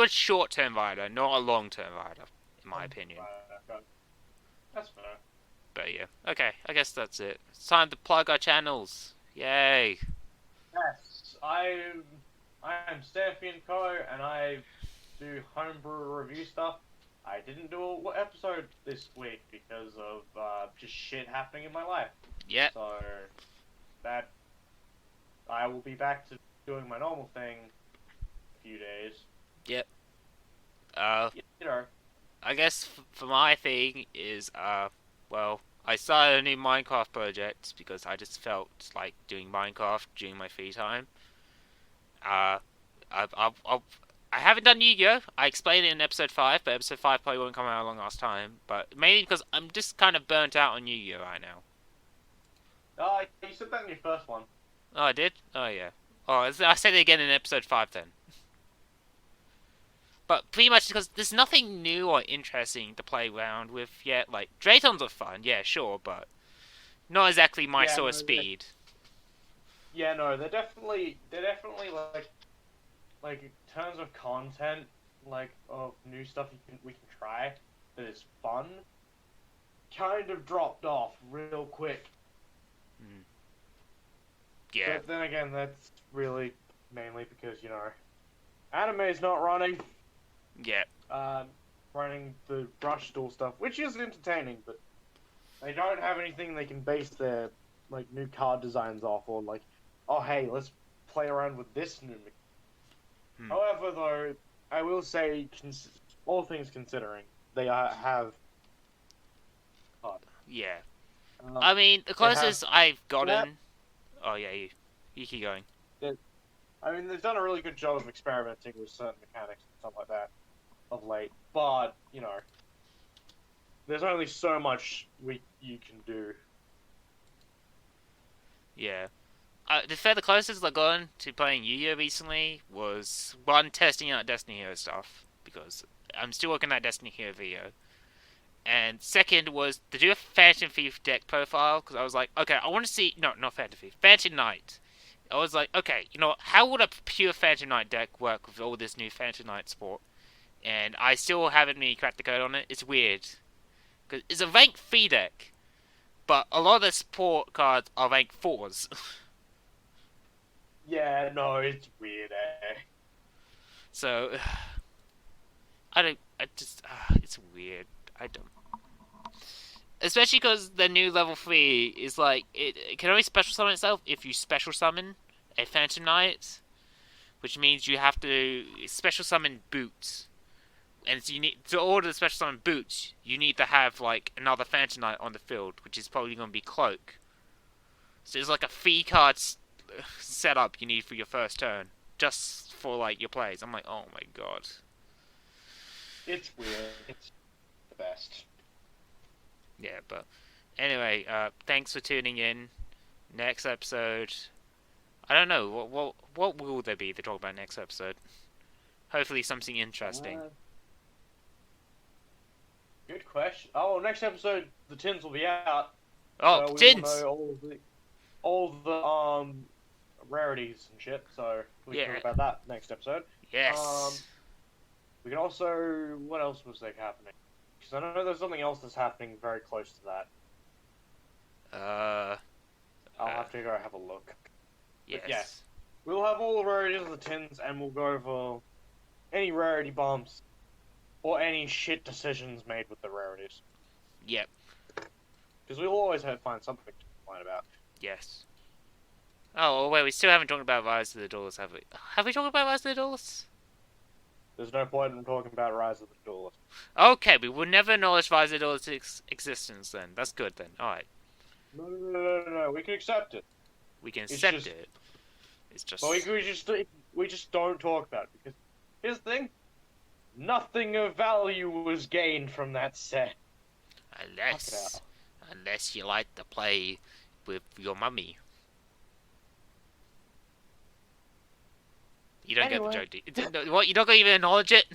A: short-term writer, not a long-term writer, in my opinion.
C: Okay. That's fair.
A: But yeah, okay, I guess that's it. It's time to plug our channels. Yay!
C: Yes, I'm Stampian Co, and I do homebrew review stuff. I didn't do an episode this week because of just shit happening in my life.
A: Yep.
C: So that I will be back to doing my normal thing in a few days.
A: Yep.
C: You know.
A: I guess for my thing is, well, I started a new Minecraft project because I just felt like doing Minecraft during my free time. I haven't done Yu-Gi-Oh! I explained it in episode 5, but episode 5 probably won't come out a long last time. But mainly because I'm just kind of burnt out on Yu-Gi-Oh! Right now.
C: Oh, you said that in your first one.
A: Oh, I did? Oh, yeah. Oh, I said it again in episode 5 then. But pretty much because there's nothing new or interesting to play around with yet. Like, Draytons are fun, yeah, sure, but not exactly my sort of speed.
C: Yeah, no, they're definitely like in terms of content, like of new stuff we can try that is fun. Kind of dropped off real quick.
A: Yeah.
C: But then again, that's really mainly because anime's not running.
A: Yeah.
C: Running the brush tool stuff, which is entertaining, but they don't have anything they can base their like new card designs off, or like, oh hey, let's play around with this new. However, though, I will say, all things considering, they have.
A: Yeah. I mean, the closest I've gotten.
C: Yeah.
A: Oh yeah, you keep going.
C: I mean, they've done a really good job of experimenting with certain mechanics and stuff like that of late, but there's only so much you can do.
A: Yeah. The closest I've gotten to playing Yu-Gi-Oh! Recently was one testing out Destiny Hero stuff because I'm still working on that Destiny Hero video, and second was to do a Phantom Thief deck profile because I was like, okay, I want to see not Phantom Thief, Phantom Knight. I was like, okay, how would a pure Phantom Knight deck work with all this new Phantom Knight support? And I still haven't really cracked the code on it. It's weird because it's a rank 3 deck, but a lot of the support cards are rank 4s.
C: Yeah, no, it's weird,
A: So, it's weird. I don't. Especially because the new level 3 is like, it can only special summon itself if you special summon a Phantom Knight, which means you have to special summon Boots. And so to order the special summon Boots, you need to have like another Phantom Knight on the field, which is probably going to be Cloak. So it's like a 3 card setup you need for your first turn, just for like your plays. I'm like, oh my god.
C: It's weird. It's the best.
A: Yeah, but anyway, thanks for tuning in. Next episode, I don't know what will there be to talk about next episode. Hopefully something interesting.
C: Good question. Oh, next episode, the tins will be out.
A: Oh,
C: So we
A: tins!
C: will know all the rarities and shit. So we can
A: Yeah.
C: talk about that next episode.
A: Yes.
C: We can also, what else was there happening? Because I know there's something else that's happening very close to that. I'll have to go have a look.
A: Yes.
C: yeah. We'll have all the rarities of the tins, and we'll go over any rarity bumps or any shit decisions made with the rarities.
A: Yep.
C: Because we'll always find something to complain about.
A: Yes. Oh, well, wait, we still haven't talked about Rise of the Duelists, have we? Have we talked about Rise of the Duelists?
C: There's no point in talking about Rise of the Duelist.
A: Okay, we will never acknowledge Rise of the Duelists' existence then. That's good then. Alright.
C: No. We can accept it.
A: We can
C: It's
A: accept
C: just-
A: it. It's just...
C: But we just don't talk about it. Because here's the thing. Nothing of value was gained from that set.
A: Unless you like to play with your mummy. You don't
C: Anyway.
A: get the joke, do you? What, you're not going to even acknowledge it?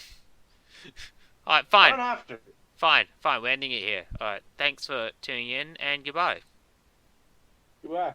A: Alright,
C: I
A: fine.
C: don't have to.
A: Fine, we're ending it here. Alright, thanks for tuning in, and goodbye.
C: Goodbye.